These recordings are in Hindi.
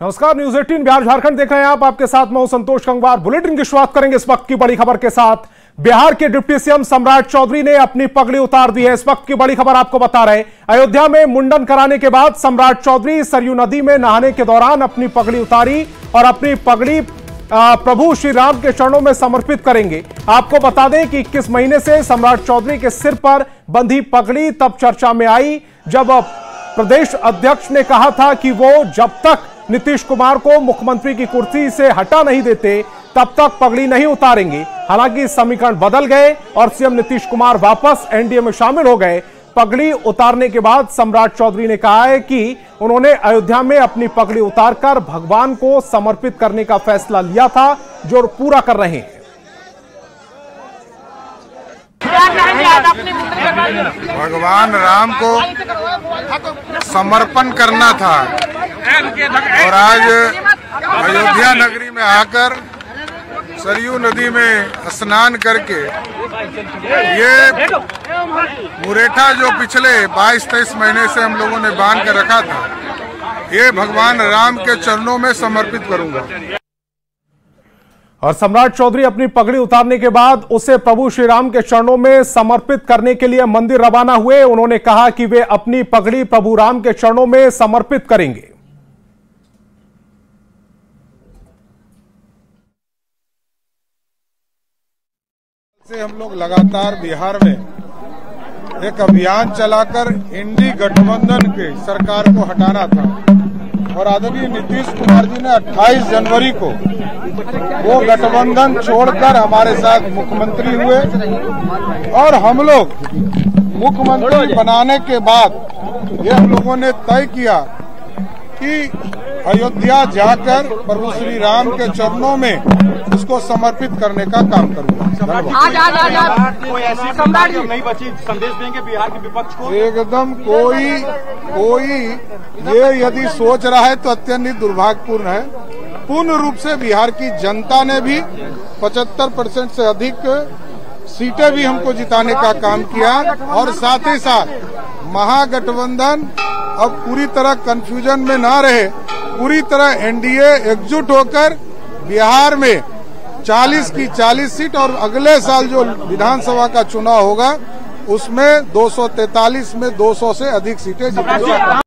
नमस्कार, न्यूज 18 बिहार झारखंड देख रहे हैं आप। आपके साथ मैं हूं संतोष गंगवार। बुलेटिन की शुरुआत करेंगे इस वक्त की बड़ी खबर के साथ। बिहार के डिप्टी सीएम सम्राट चौधरी ने अपनी पगड़ी उतार दी है। इस वक्त की बड़ी खबर आपको बता रहे, अयोध्या में मुंडन कराने के बाद सम्राट चौधरी सरयू नदी में नहाने के दौरान अपनी पगड़ी उतारी और अपनी पगड़ी प्रभु श्री राम के चरणों में समर्पित करेंगे। आपको बता दें कि 21 महीने से सम्राट चौधरी के सिर पर बंधी पगड़ी तब चर्चा में आई जब प्रदेश अध्यक्ष ने कहा था कि वो जब तक नीतीश कुमार को मुख्यमंत्री की कुर्सी से हटा नहीं देते तब तक पगड़ी नहीं उतारेंगे। हालांकि समीकरण बदल गए और सीएम नीतीश कुमार वापस एनडीए में शामिल हो गए। पगड़ी उतारने के बाद सम्राट चौधरी ने कहा है कि उन्होंने अयोध्या में अपनी पगड़ी उतारकर भगवान को समर्पित करने का फैसला लिया था, जो पूरा कर रहे हैं। भगवान राम को समर्पण करना था और आज अयोध्या नगरी में आकर सरयू नदी में स्नान करके ये मुरेठा जो पिछले 22-23 महीने से हम लोगों ने बांध कर रखा था, ये भगवान राम के चरणों में समर्पित करूंगा। और सम्राट चौधरी अपनी पगड़ी उतारने के बाद उसे प्रभु श्री राम के चरणों में समर्पित करने के लिए मंदिर रवाना हुए। उन्होंने कहा कि वे अपनी पगड़ी प्रभु राम के चरणों में समर्पित करेंगे। से हम लोग लगातार बिहार में एक अभियान चलाकर इंडी गठबंधन के सरकार को हटाना था और आदरणीय नीतीश कुमार जी ने 28 जनवरी को वो गठबंधन छोड़कर हमारे साथ मुख्यमंत्री हुए और हम लोग मुख्यमंत्री बनाने के बाद ये हम लोगों ने तय किया कि अयोध्या जाकर प्रभु श्री राम के चरणों में उसको समर्पित करने का काम करूंगा। कोई ऐसी सम्राट जी नहीं बची, संदेश देंगे बिहार के विपक्ष को? एकदम कोई ये यदि सोच रहा है तो अत्यंत दुर्भाग्यपूर्ण है। पूर्ण रूप से बिहार की जनता ने भी 75% से अधिक सीटें भी हमको जिताने का काम किया और साथ ही साथ महागठबंधन अब पूरी तरह कंफ्यूजन में ना रहे, पूरी तरह एनडीए एकजुट होकर बिहार में 40 की 40 सीट और अगले साल जो विधानसभा का चुनाव होगा उसमें 243 में 200 से अधिक सीटें जीतेंगे।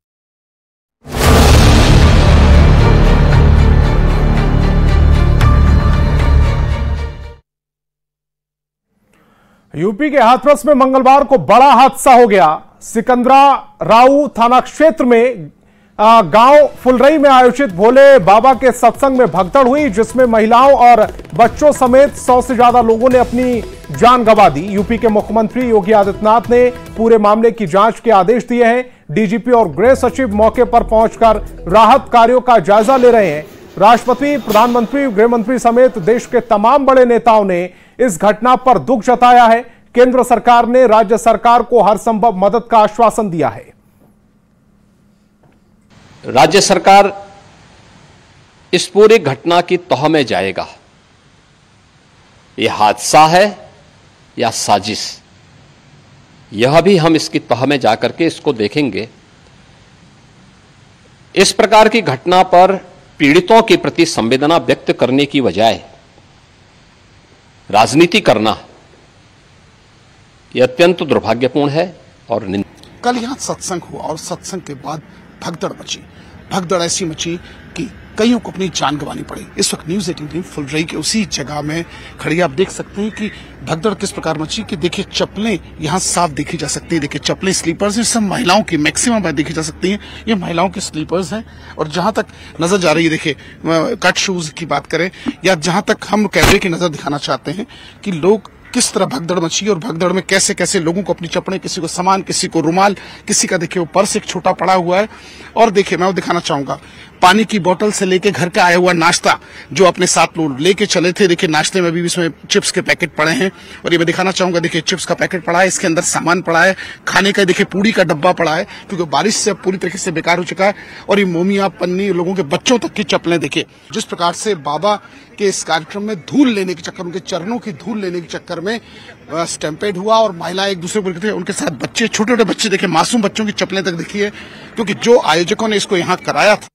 यूपी के हाथरस में मंगलवार को बड़ा हादसा हो गया। सिकंदरा राऊ थाना क्षेत्र में गांव फुलरई में आयोजित भोले बाबा के सत्संग में भगदड़ हुई, जिसमें महिलाओं और बच्चों समेत 100 से ज्यादा लोगों ने अपनी जान गंवा दी। यूपी के मुख्यमंत्री योगी आदित्यनाथ ने पूरे मामले की जांच के आदेश दिए हैं। डीजीपी और गृह सचिव मौके पर पहुंचकर राहत कार्यों का जायजा ले रहे हैं। राष्ट्रपति, प्रधानमंत्री, गृह मंत्री समेत देश के तमाम बड़े नेताओं ने इस घटना पर दुख जताया है। केंद्र सरकार ने राज्य सरकार को हर संभव मदद का आश्वासन दिया है। राज्य सरकार इस पूरी घटना की तह में जाएगा। यह हादसा है या साजिश, यह भी हम इसकी तह में जाकर के इसको देखेंगे। इस प्रकार की घटना पर पीड़ितों के प्रति संवेदना व्यक्त करने की बजाय राजनीति करना यह अत्यंत दुर्भाग्यपूर्ण है और कल यहाँ सत्संग हुआ और सत्संग के बाद भगदड़ मची। भगदड़ ऐसी मची कि कईयों को अपनी जान गंवानी पड़ी। इस वक्त न्यूज 18 फुलरई के उसी जगह में खड़ी आप देख सकते हैं कि भगदड़ किस प्रकार मची कि देखिए चप्पलें यहाँ साफ देखी जा सकती है। देखिए चप्पलें स्लीपर्स हैं, सब महिलाओं की मैक्सिमम देखी जा सकती हैं। ये महिलाओं की स्लीपर्स हैं और जहां तक नजर जा रही है, देखिए कट शूज की बात करें या जहां तक हम कैमरे की नजर दिखाना चाहते हैं कि लोग किस तरह भगदड़ मची और भगदड़ में कैसे कैसे लोगों को अपनी चप्पलें, किसी को सामान, किसी को रुमाल, किसी का देखिए वो पर्स एक छोटा पड़ा हुआ है। और देखिए मैं वो दिखाना चाहूंगा पानी की बोतल से लेके घर का आया हुआ नाश्ता जो अपने साथ लोग लेके चले थे। देखिए नाश्ते में भी इसमें चिप्स के पैकेट पड़े हैं और ये मैं दिखाना चाहूंगा, देखिए चिप्स का पैकेट पड़ा है, इसके अंदर सामान पड़ा है, खाने का देखिए पूरी का डब्बा पड़ा है क्योंकि बारिश से पूरी तरीके से बेकार हो चुका है। और ये मोमिया, पन्नी, लोगों के बच्चों तक की चप्पलें देखिए। जिस प्रकार से बाबा के इस कार्यक्रम में धूल लेने के चक्कर, उनके चरणों की धूल लेने के चक्कर में स्टैम्पेड हुआ और महिलाएं एक दूसरे को, उनके साथ बच्चे, छोटे छोटे बच्चे देखिए, मासूम बच्चों की चप्पलें तक देखिए, क्योंकि जो आयोजकों ने इसको यहाँ कराया था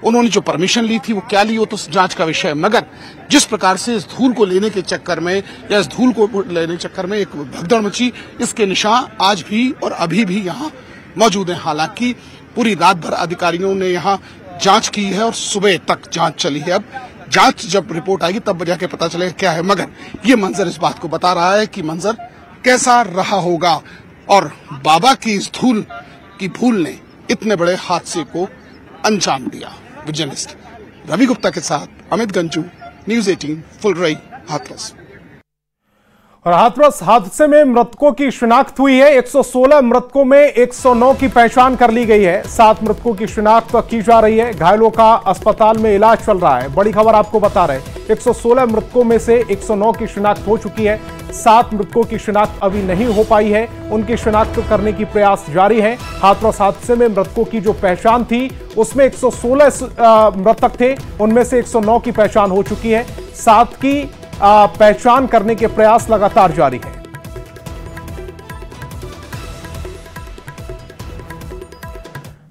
उन्होंने जो परमिशन ली थी वो क्या ली, वो तो जांच का विषय है। मगर जिस प्रकार से इस धूल को लेने के चक्कर में या इस धूल को लेने के चक्कर में एक भगदड़ मची, इसके निशान आज भी और अभी भी यहाँ मौजूद हैं। हालांकि पूरी रात भर अधिकारियों ने यहाँ जांच की है और सुबह तक जांच चली है। अब जांच जब रिपोर्ट आएगी तब जाके पता चलेगा क्या है। मगर ये मंजर इस बात को बता रहा है कि मंजर कैसा रहा होगा और बाबा की इस धूल की भूल ने इतने बड़े हादसे को अंजाम दिया। जर्नलिस्ट रवि गुप्ता के साथ अमित गंजू, न्यूज़ 18 फुलरई, हाथरस। और हाथरस हादसे में मृतकों की शिनाख्त हुई है। 116 मृतकों में 109 की पहचान कर ली गई है। 7 मृतकों की शिनाख्त की जा रही है। घायलों का अस्पताल में इलाज चल रहा है। बड़ी खबर आपको बता रहे हैं, 116 मृतकों में से 109 की शिनाख्त हो चुकी है। 7 मृतकों की शिनाख्त अभी नहीं हो पाई है, उनकी शिनाख्त करने की प्रयास जारी है। हाथरस हादसे में मृतकों की जो पहचान थी उसमें 116 मृतक थे, उनमें से 109 की पहचान हो चुकी है। 7 की पहचान करने के प्रयास लगातार जारी है।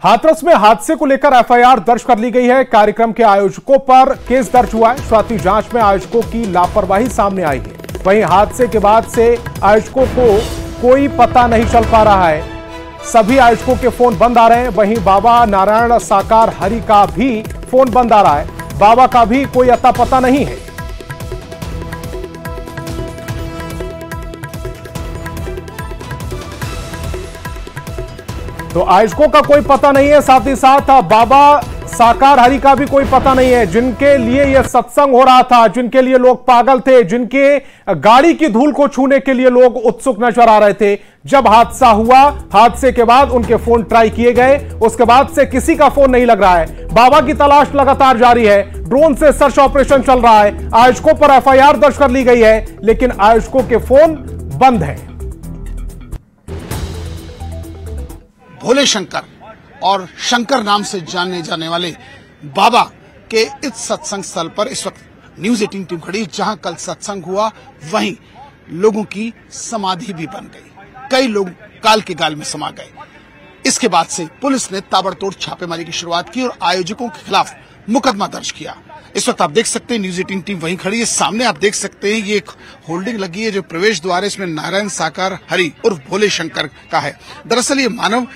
हाथरस में हादसे को लेकर एफआईआर दर्ज कर ली गई है। कार्यक्रम के आयोजकों पर केस दर्ज हुआ है। शुरुआती जांच में आयोजकों की लापरवाही सामने आई है। वहीं हादसे के बाद से आयोजकों को कोई पता नहीं चल पा रहा है। सभी आयोजकों के फोन बंद आ रहे हैं। वहीं बाबा नारायण साकार हरि का भी फोन बंद आ रहा है। बाबा का भी कोई अता पता नहीं है। तो आयोजकों का कोई पता नहीं है, साथ ही साथ बाबा साकार हरि का भी कोई पता नहीं है। जिनके लिए यह सत्संग हो रहा था, जिनके लिए लोग पागल थे, जिनके गाड़ी की धूल को छूने के लिए लोग उत्सुक नजर आ रहे थे, जब हादसा हुआ, हादसे के बाद उनके फोन ट्राई किए गए, उसके बाद से किसी का फोन नहीं लग रहा है। बाबा की तलाश लगातार जारी है। ड्रोन से सर्च ऑपरेशन चल रहा है। आयोजकों पर एफआईआर दर्ज कर ली गई है, लेकिन आयोजकों के फोन बंद है। भोले शंकर और शंकर नाम से जाने जाने वाले बाबा के इस सत्संग स्थल पर इस वक्त न्यूज़ 18 टीम खड़ी। जहां कल सत्संग हुआ वहीं लोगों की समाधि भी बन गई। कई लोग काल के गाल में समा गए। इसके बाद से पुलिस ने ताबड़तोड़ छापेमारी की शुरुआत की और आयोजकों के खिलाफ मुकदमा दर्ज किया। इस वक्त आप देख सकते हैं न्यूज़ 18 टीम वहीं खड़ी है। सामने आप देख सकते हैं ये एक होल्डिंग लगी है जो प्रवेश द्वार है, इसमें नारायण साकार हरि उर्फ भोले शंकर का है। दरअसल ये मानव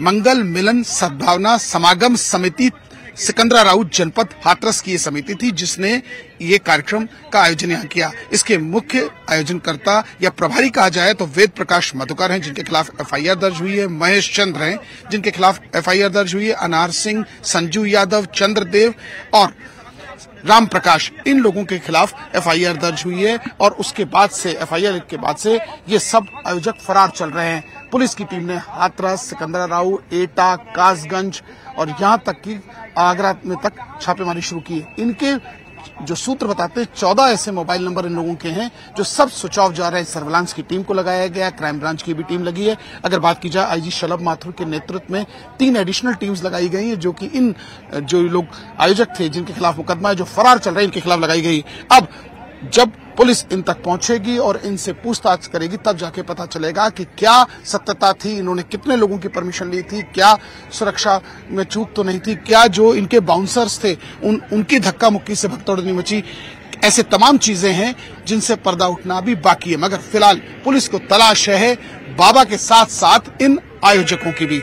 मंगल मिलन सद्भावना समागम समिति सिकंदराबाद जनपद हाथरस की ये समिति थी जिसने ये कार्यक्रम का आयोजन यहाँ किया। इसके मुख्य आयोजनकर्ता या प्रभारी कहा जाए तो वेद प्रकाश मधुकर हैं जिनके खिलाफ एफआईआर दर्ज हुई है। महेश चंद्र हैं जिनके खिलाफ एफआईआर दर्ज हुई है। अनार सिंह, संजू यादव, चंद्रदेव और राम प्रकाश, इन लोगों के खिलाफ एफआईआर दर्ज हुई है। और उसके बाद से एफआईआर के बाद से ये सब आयोजक फरार चल रहे हैं। पुलिस की टीम ने हाथरस, सिकंदराबाद, एटा, कासगंज और यहाँ तक कि आगरा में तक छापेमारी शुरू की है। इनके जो सूत्र बताते हैं 14 ऐसे मोबाइल नंबर इन लोगों के हैं जो सब स्विच ऑफ जा रहे हैं। सर्विलांस की टीम को लगाया गया, क्राइम ब्रांच की भी टीम लगी है। अगर बात की जाए आईजी शलभ माथुर के नेतृत्व में 3 एडिशनल टीम्स लगाई गई है जो कि इन जो लोग आयोजक थे जिनके खिलाफ मुकदमा है, जो फरार चल रहे हैं, इनके खिलाफ लगाई गई। अब जब पुलिस इन तक पहुंचेगी और इनसे पूछताछ करेगी तब जाके पता चलेगा कि क्या सत्यता थी, इन्होंने कितने लोगों की परमिशन ली थी, क्या सुरक्षा में चूक तो नहीं थी, क्या जो इनके बाउंसर्स थे उनकी धक्का मुक्की से भगदड़ नहीं मची। ऐसे तमाम चीजें हैं जिनसे पर्दा उठना भी बाकी है। मगर फिलहाल पुलिस को तलाश है बाबा के साथ साथ इन आयोजकों की भी।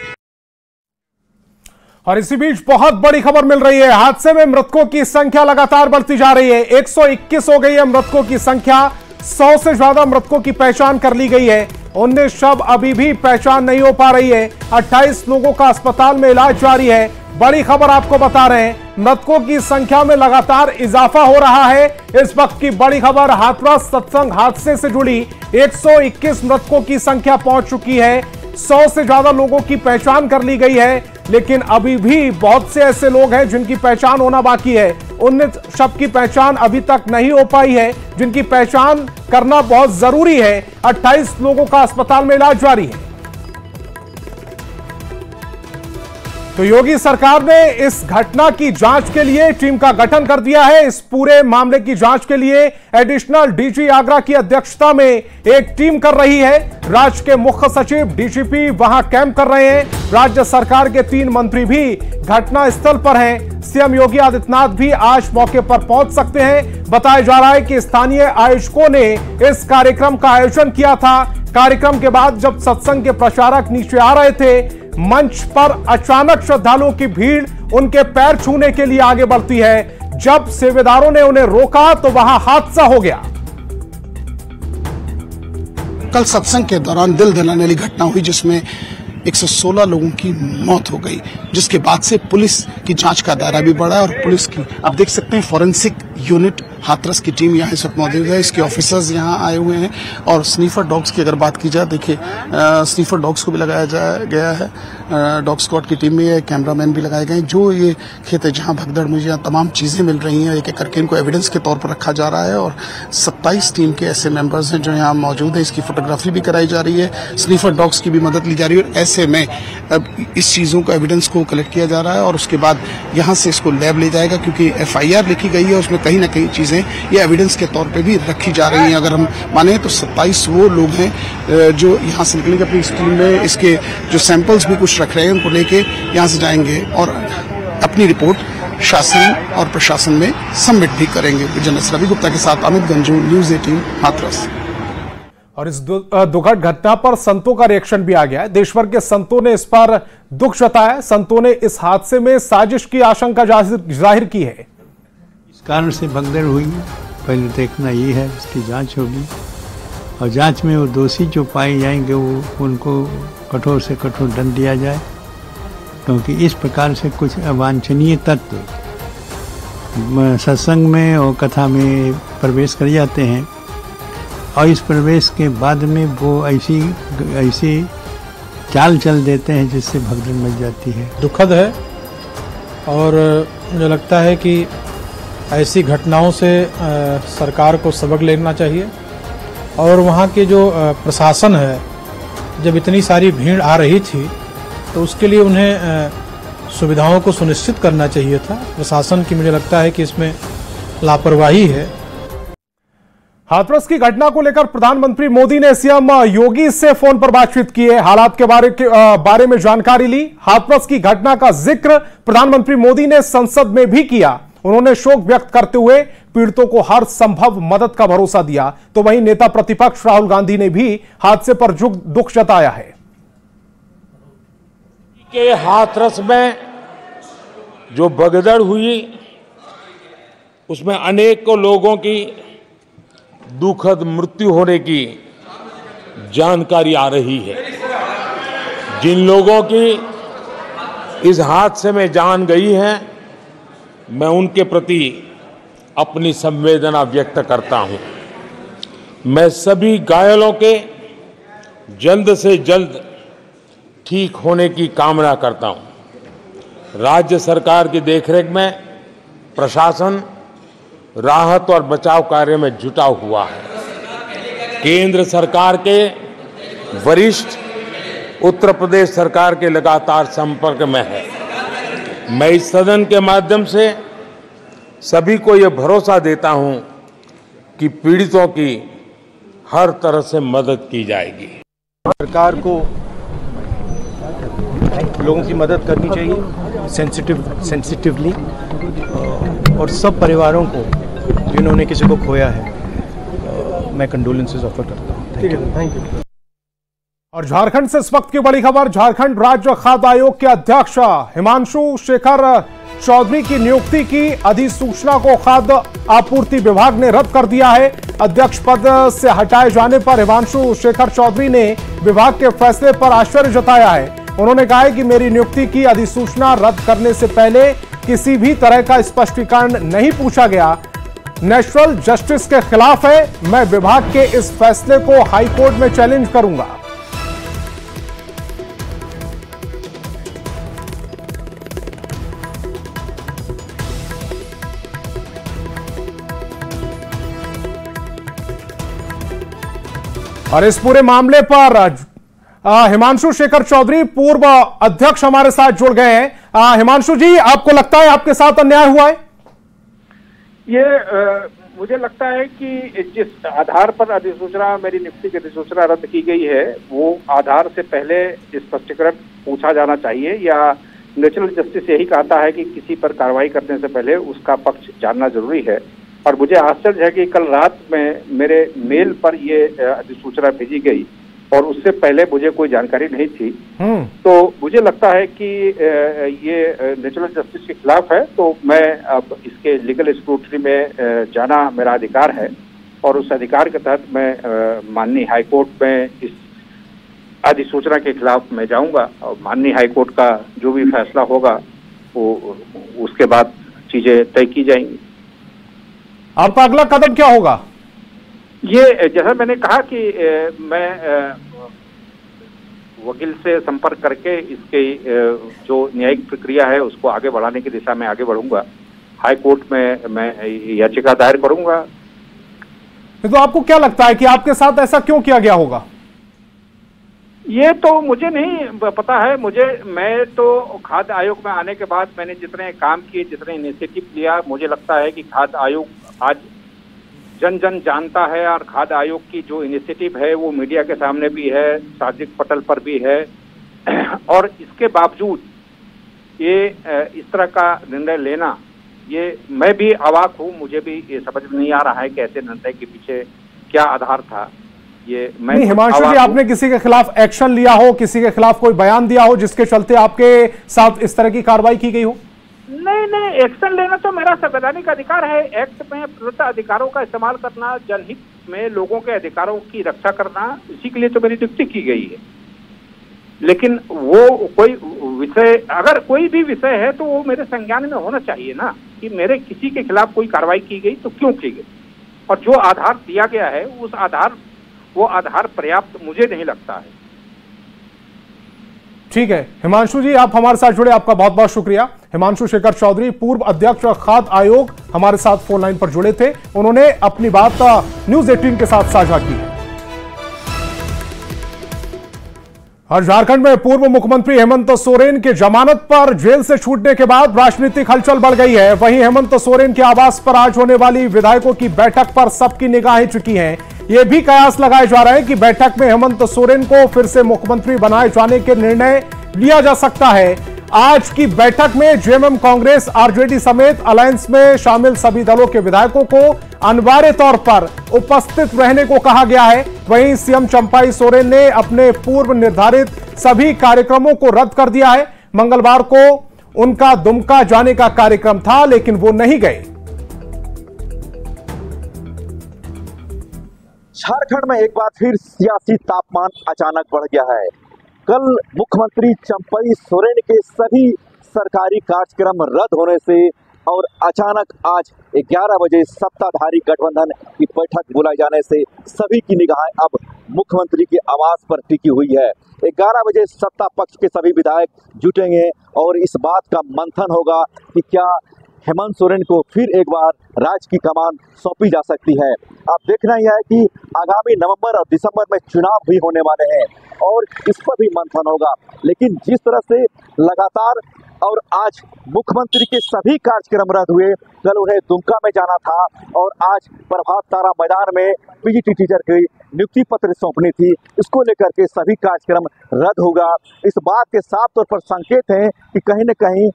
और इसी बीच बहुत बड़ी खबर मिल रही है। हादसे में मृतकों की संख्या लगातार बढ़ती जा रही है। 121 हो गई है मृतकों की संख्या। 100 से ज्यादा मृतकों की पहचान कर ली गई है। 19 शव अभी भी पहचान नहीं हो पा रही है। 28 लोगों का अस्पताल में इलाज जारी है। बड़ी खबर आपको बता रहे हैं, मृतकों की संख्या में लगातार इजाफा हो रहा है। इस वक्त की बड़ी खबर हाथरस सत्संग हादसे से जुड़ी 121 मृतकों की संख्या पहुंच चुकी है। 100 से ज्यादा लोगों की पहचान कर ली गई है, लेकिन अभी भी बहुत से ऐसे लोग हैं जिनकी पहचान होना बाकी है। 19 शव की पहचान अभी तक नहीं हो पाई है, जिनकी पहचान करना बहुत जरूरी है। 28 लोगों का अस्पताल में इलाज जारी है। तो योगी सरकार ने इस घटना की जांच के लिए टीम का गठन कर दिया है। इस पूरे मामले की जांच के लिए एडिशनल डीजी आगरा की अध्यक्षता में एक टीम कर रही है। राज्य के मुख्य सचिव डीजीपी वहां कैंप कर रहे हैं। राज्य सरकार के 3 मंत्री भी घटना स्थल पर हैं। सीएम योगी आदित्यनाथ भी आज मौके पर पहुंच सकते हैं। बताया जा रहा है कि स्थानीय आयोजकों ने इस कार्यक्रम का आयोजन किया था। कार्यक्रम के बाद जब सत्संग के प्रचारक नीचे आ रहे थे, मंच पर अचानक श्रद्धालुओं की भीड़ उनके पैर छूने के लिए आगे बढ़ती है। जब सेवेदारों ने उन्हें रोका तो वहां हादसा हो गया। कल सत्संग के दौरान दिल दहलाने वाली घटना हुई जिसमें 116 लोगों की मौत हो गई, जिसके बाद से पुलिस की जांच का दायरा भी बढ़ा है। और पुलिस की आप देख सकते हैं फॉरेंसिक यूनिट हाथरस की टीम यहाँ इस वक्त मौजूद है। इसके ऑफिसर्स यहाँ आए हुए हैं। और स्नीफर डॉग्स की अगर बात की जाए, देखिए स्नीफर डॉग्स को भी लगाया गया है। डॉग स्क्वाड की टीम में है, कैमरामैन भी लगाए गए हैं। जो ये खेत है जहाँ भगदड़ मुझे यहाँ तमाम चीजें मिल रही हैं, एक एक करके इनको एविडेंस के तौर पर रखा जा रहा है। और 27 टीम के ऐसे मेंबर्स हैं जो यहाँ मौजूद है। इसकी फोटोग्राफी भी कराई जा रही है, स्नीफर डॉग्स की भी मदद ली जा रही है। और ऐसे में अब इस चीजों को एविडेंस को कलेक्ट किया जा रहा है और उसके बाद यहाँ से इसको लैब ले जाएगा, क्योंकि FIR लिखी गई है, उसमें कहीं ना कहीं चीजें ये एविडेंस के तौर पे भी रखी जा रही हैं। अगर हम माने तो 27 वो लोग हैं जो यहाँ से निकलेंगे अपनी स्टीम में। इसके जो सैंपल्स भी कुछ रख रहे हैं उनको लेके यहाँ से जाएंगे और अपनी रिपोर्ट शासन और प्रशासन में सबमिट भी करेंगे। जर्नलिस्ट रवि गुप्ता के साथ अमित गंजू, न्यूज 18 हाथरस। और इस दुखद घटना पर संतों का रिएक्शन भी आ गया है। देशभर के संतों ने इस पर दुख जताया। संतों ने इस हादसे में साजिश की आशंका जाहिर की है। इस कारण से भगदड़ हुई, पहले देखना ये है, उसकी जांच होगी और जांच में वो दोषी जो पाए जाएंगे वो उनको कठोर से कठोर दंड दिया जाए, क्योंकि इस प्रकार से कुछ अवांछनीय तत्व सत्संग में और कथा में प्रवेश कर जाते हैं और इस प्रवेश के बाद में वो ऐसी चाल चल देते हैं जिससे भगदड़ मच जाती है। दुखद है और मुझे लगता है कि ऐसी घटनाओं से सरकार को सबक लेना चाहिए और वहाँ के जो प्रशासन है, जब इतनी सारी भीड़ आ रही थी तो उसके लिए उन्हें सुविधाओं को सुनिश्चित करना चाहिए था। प्रशासन की मुझे लगता है कि इसमें लापरवाही है। हाथरस की घटना को लेकर प्रधानमंत्री मोदी ने सीएम योगी से फोन पर बातचीत की है। हालात के बारे में जानकारी ली। हाथरस की घटना का जिक्र प्रधानमंत्री मोदी ने संसद में भी किया। उन्होंने शोक व्यक्त करते हुए पीड़ितों को हर संभव मदद का भरोसा दिया। तो वहीं नेता प्रतिपक्ष राहुल गांधी ने भी हादसे पर दुख जताया है। के हाथरस में जो भगदड़ हुई उसमें अनेकों लोगों की दुखद मृत्यु होने की जानकारी आ रही है। जिन लोगों की इस हादसे में जान गई है, मैं उनके प्रति अपनी संवेदना व्यक्त करता हूं। मैं सभी घायलों के जल्द से जल्द ठीक होने की कामना करता हूं। राज्य सरकार की देखरेख में प्रशासन राहत और बचाव कार्य में जुटा हुआ है। केंद्र सरकार के वरिष्ठ उत्तर प्रदेश सरकार के लगातार संपर्क में है। मैं इस सदन के माध्यम से सभी को यह भरोसा देता हूं कि पीड़ितों की हर तरह से मदद की जाएगी। सरकार को लोगों की मदद करनी चाहिए सेंसिटिवली और सब परिवारों को जिन्होंने किसी को खोया है मैं कंडोलेंसेस ऑफर करता हूँ। ठीक है, थैंक यू। और झारखंड से इस वक्त की बड़ी खबर। झारखंड राज्य खाद्य आयोग के अध्यक्ष हिमांशु शेखर चौधरी की नियुक्ति की अधिसूचना को खाद्य आपूर्ति विभाग ने रद्द कर दिया है। अध्यक्ष पद से हटाए जाने पर हिमांशु शेखर चौधरी ने विभाग के फैसले पर आश्चर्य जताया है। उन्होंने कहा है कि मेरी नियुक्ति की अधिसूचना रद्द करने से पहले किसी भी तरह का स्पष्टीकरण नहीं पूछा गया। नेचुरल जस्टिस के खिलाफ है। मैं विभाग के इस फैसले को हाईकोर्ट में चैलेंज करूंगा। और इस पूरे मामले पर हिमांशु शेखर चौधरी पूर्व अध्यक्ष हमारे साथ जुड़ गए हैं। हिमांशु जी, आपको लगता है आपके साथ अन्याय हुआ है? ये मुझे लगता है कि जिस आधार पर अधिसूचना, मेरी नियुक्ति की अधिसूचना रद्द की गई है, वो आधार से पहले स्पष्टीकरण पूछा जाना चाहिए, या नेचुरल जस्टिस यही कहता है कि किसी पर कार्रवाई करने से पहले उसका पक्ष जानना जरूरी है। और मुझे आश्चर्य है कि कल रात में मेरे मेल पर ये अधिसूचना भेजी गई और उससे पहले मुझे कोई जानकारी नहीं थी। तो मुझे लगता है कि ये नेचुरल जस्टिस के खिलाफ है, तो मैं अब इसके लीगल स्क्रूटनी में जाना मेरा अधिकार है और उस अधिकार के तहत मैं माननीय हाईकोर्ट में इस अधिसूचना के खिलाफ मैं जाऊंगा और माननीय हाईकोर्ट का जो भी फैसला होगा वो उसके बाद चीजें तय की जाएंगी। आपका अगला कदम क्या होगा? ये जैसा मैंने कहा कि मैं वकील से संपर्क करके इसके जो न्यायिक प्रक्रिया है उसको आगे बढ़ाने की दिशा में आगे बढ़ूंगा। हाई कोर्ट में मैं याचिका दायर करूंगा। तो आपको क्या लगता है कि आपके साथ ऐसा क्यों किया गया होगा? ये तो मुझे नहीं पता है। मैं तो खाद्य आयोग में आने के बाद मैंने जितने काम किए, जितने इनिशिएटिव लिया, मुझे लगता है कि खाद्य आयोग आज जन जन जानता है और खाद्य आयोग की जो इनिशिएटिव है वो मीडिया के सामने भी है, सामाजिक पटल पर भी है। और इसके बावजूद ये इस तरह का निर्णय लेना, ये मैं भी अवाक हूँ। मुझे भी ये समझ में नहीं आ रहा है कि ऐसे निर्णय के पीछे क्या आधार था। ये मैं हिमांशु जी, आपने किसी के खिलाफ एक्शन लिया हो, किसी के खिलाफ कोई बयान दिया हो जिसके चलते आपके साथ इस तरह की कार्रवाई की गई हो? नहीं, एक्शन लेना तो मेरा संवैधानिक अधिकार है। एक्ट में प्रदत्त अधिकारों का इस्तेमाल करना, जनहित में लोगों के अधिकारों की रक्षा करना, इसी के लिए तो मेरी नियुक्ति की गई है। लेकिन वो कोई विषय, अगर कोई भी विषय है तो वो मेरे संज्ञान में होना चाहिए ना, कि मेरे किसी के खिलाफ कोई कार्रवाई की गई तो क्यों की गई, और जो आधार दिया गया है वो आधार पर्याप्त मुझे नहीं लगता है। ठीक है हिमांशु जी, आप हमारे साथ जुड़े, आपका बहुत बहुत शुक्रिया। हिमांशु शेखर चौधरी, पूर्व अध्यक्ष खाद्य आयोग, हमारे साथ फोन लाइन पर जुड़े थे। उन्होंने अपनी बात न्यूज़ 18 के साथ साझा की। और झारखंड में पूर्व मुख्यमंत्री हेमंत सोरेन के जमानत पर जेल से छूटने के बाद राजनीतिक हलचल बढ़ गई है। वहीं हेमंत सोरेन के आवास पर आज होने वाली विधायकों की बैठक पर सबकी निगाहें चुकी हैं। ये भी कयास लगाए जा रहे हैं कि बैठक में हेमंत सोरेन को फिर से मुख्यमंत्री बनाए जाने के निर्णय लिया जा सकता है। आज की बैठक में जेएमएम, कांग्रेस, आरजेडी समेत अलायंस में शामिल सभी दलों के विधायकों को अनिवार्य तौर पर उपस्थित रहने को कहा गया है। वहीं सीएम चंपाई सोरेन ने अपने पूर्व निर्धारित सभी कार्यक्रमों को रद्द कर दिया है। मंगलवार को उनका दुमका जाने का कार्यक्रम था, लेकिन वो नहीं गए। झारखंड में एक बार फिर सियासी तापमान अचानक बढ़ गया है। कल मुख्यमंत्री चंपाई सोरेन के सभी सरकारी कार्यक्रम रद्द होने से और अचानक आज 11 बजे सत्ताधारी गठबंधन की बैठक बुलाए जाने से सभी की निगाहें अब मुख्यमंत्री के आवास पर टिकी हुई है। 11 बजे सत्ता पक्ष के सभी विधायक जुटेंगे और इस बात का मंथन होगा कि क्या हेमंत सोरेन को फिर एक बार राज्य की कमान सौंपी जा सकती है। अब देखना यह है कि आगामी नवंबर और दिसंबर में चुनाव भी होने वाले हैं और इस पर भी मंथन होगा। लेकिन जिस तरह से लगातार और आज मुख्यमंत्री के सभी कार्यक्रम रद्द हुए, कल उन्हें दुमका में जाना था और आज प्रभात तारा मैदान में पीजीटी टीचर की नियुक्ति पत्र सौंपनी थी, इसको लेकर के सभी कार्यक्रम रद्द होगा। इस बात के साफ तौर पर संकेत हैं कि कहीं न कहीं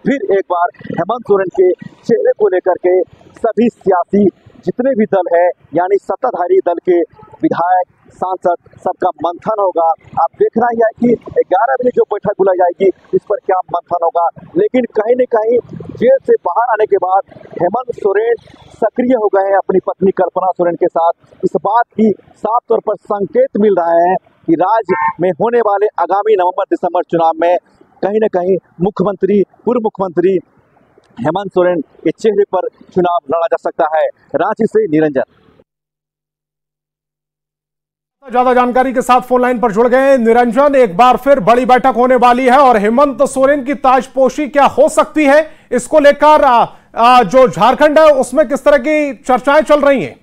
फिर एक बार हेमंत सोरेन के चेहरे को लेकर के सभी सियासी जितने भी दल है, यानी सत्ताधारी दल के विधायक, सांसद, सबका मंथन होगा। अब देखना ही है कि 11 बजे जो बैठक बुलाई जाएगी इस पर क्या मंथन होगा। लेकिन कहीं न कहीं जेल से बाहर आने के बाद हेमंत सोरेन सक्रिय हो गए हैं अपनी पत्नी कल्पना सोरेन के साथ। इस बात की साफ तौर पर संकेत मिल रहा है कि राज्य में होने वाले आगामी नवंबर-दिसंबर चुनाव में कहीं न कहीं मुख्यमंत्री, पूर्व मुख्यमंत्री हेमंत सोरेन के चेहरे पर चुनाव लड़ा जा सकता है। रांची से निरंजन। ज्यादा जानकारी के साथ फोन लाइन पर जुड़ गए निरंजन। एक बार फिर बड़ी बैठक होने वाली है और हेमंत सोरेन की ताजपोशी क्या हो सकती है, इसको लेकर जो झारखंड है उसमें किस तरह की चर्चाएं चल रही हैं?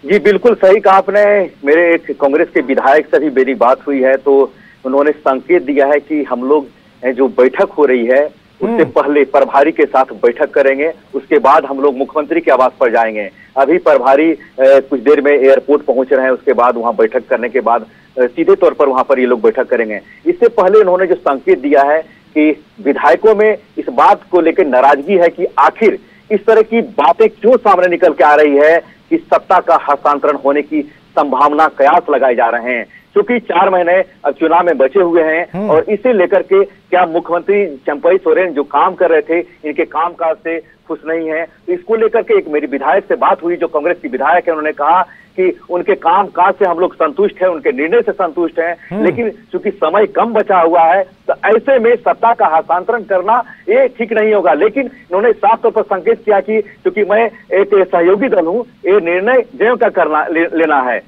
जी बिल्कुल सही कहा आपने। मेरे एक कांग्रेस के विधायक से भी मेरी बात हुई है, तो उन्होंने संकेत दिया है कि हम लोग जो बैठक हो रही है उससे पहले प्रभारी के साथ बैठक करेंगे, उसके बाद हम लोग मुख्यमंत्री के आवास पर जाएंगे। अभी प्रभारी कुछ देर में एयरपोर्ट पहुंच रहे हैं, उसके बाद वहां बैठक करने के बाद सीधे तौर पर वहां पर ये लोग बैठक करेंगे। इससे पहले उन्होंने जो संकेत दिया है कि विधायकों में इस बात को लेकर नाराजगी है कि आखिर इस तरह की बातें क्यों सामने निकल के आ रही है कि सत्ता का हस्तांतरण होने की संभावना कयास लगाए जा रहे हैं, क्योंकि 4 महीने अब चुनाव में बचे हुए हैं और इसे लेकर के क्या मुख्यमंत्री चंपई सोरेन जो काम कर रहे थे इनके कामकाज से खुश नहीं है। तो इसको लेकर के एक मेरी विधायक से बात हुई जो कांग्रेस की विधायक है, उन्होंने कहा कि उनके कामकाज से हम लोग संतुष्ट हैं, उनके निर्णय से संतुष्ट हैं, लेकिन चूंकि समय कम बचा हुआ है तो ऐसे में सत्ता का हस्तांतरण करना ये ठीक नहीं होगा। लेकिन इन्होंने साफ तौर पर संकेत किया कि क्योंकि मैं एक सहयोगी दल हूं, ये निर्णय जय का करना लेना है,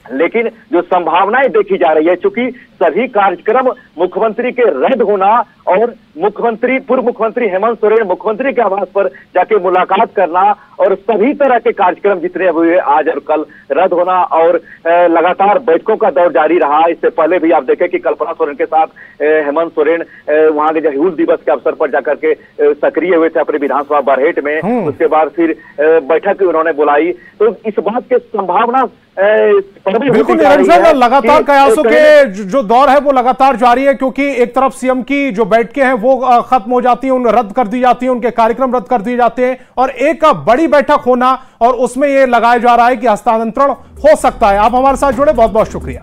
लेकिन जो संभावनाएं देखी जा रही है, चूंकि सभी कार्यक्रम मुख्यमंत्री के रद्द होना और पूर्व मुख्यमंत्री हेमंत सोरेन मुख्यमंत्री के आवास पर जाके मुलाकात करना और सभी तरह के कार्यक्रम जितने हुए आज और कल रद्द होना और लगातार बैठकों का दौर जारी रहा। इससे पहले भी आप देखें कि कल्पना सोरेन के साथ हेमंत सोरेन वहां के हूल दिवस के अवसर पर जाकर के सक्रिय हुए थे अपने विधानसभा बरहेट में। उसके बाद फिर बैठक उन्होंने बुलाई, तो इस बात की संभावना बिल्कुल निरंजन, लगातार कयासों के जो दौर है वो लगातार जारी है, क्योंकि एक तरफ सीएम की जो बैठकें हैं वो खत्म हो जाती हैं, उन रद्द कर दी जाती हैं, उनके कार्यक्रम रद्द कर दिए जाते हैं और एक बड़ी बैठक होना और उसमें यह लगाया जा रहा है कि हस्तांतरण हो सकता है। आप हमारे साथ जुड़े, बहुत बहुत शुक्रिया।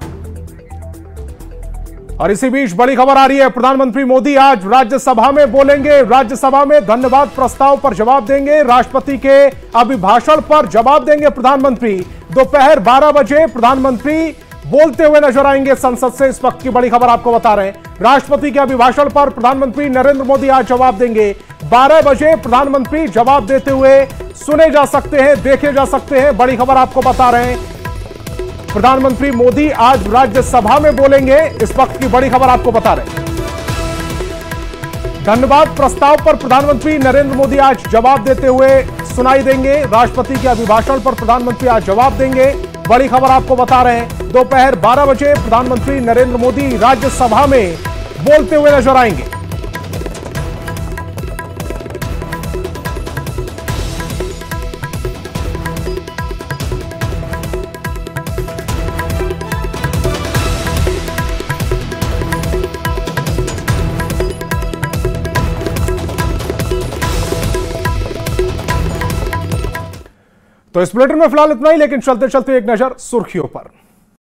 और इसी बीच बड़ी खबर आ रही है, प्रधानमंत्री मोदी आज राज्यसभा में बोलेंगे। राज्यसभा में धन्यवाद प्रस्ताव पर जवाब देंगे, राष्ट्रपति के अभिभाषण पर जवाब देंगे प्रधानमंत्री। दोपहर 12 बजे प्रधानमंत्री बोलते हुए नजर आएंगे संसद से। इस वक्त की बड़ी खबर आपको बता रहे हैं, राष्ट्रपति के अभिभाषण पर प्रधानमंत्री नरेंद्र मोदी आज जवाब देंगे। 12 बजे प्रधानमंत्री जवाब देते हुए सुने जा सकते हैं, देखे जा सकते हैं। बड़ी खबर आपको बता रहे हैं, प्रधानमंत्री मोदी आज राज्यसभा में बोलेंगे। इस वक्त की बड़ी खबर आपको बता रहे हैं, धन्यवाद प्रस्ताव पर प्रधानमंत्री नरेंद्र मोदी आज जवाब देते हुए सुनाई देंगे। राष्ट्रपति के अभिभाषण पर प्रधानमंत्री आज जवाब देंगे। बड़ी खबर आपको बता रहे हैं, दोपहर 12 बजे प्रधानमंत्री नरेंद्र मोदी राज्यसभा में बोलते हुए नजर आएंगे। तो इस बुलेटिन में फिलहाल इतना ही, लेकिन चलते चलते एक नजर सुर्खियों पर।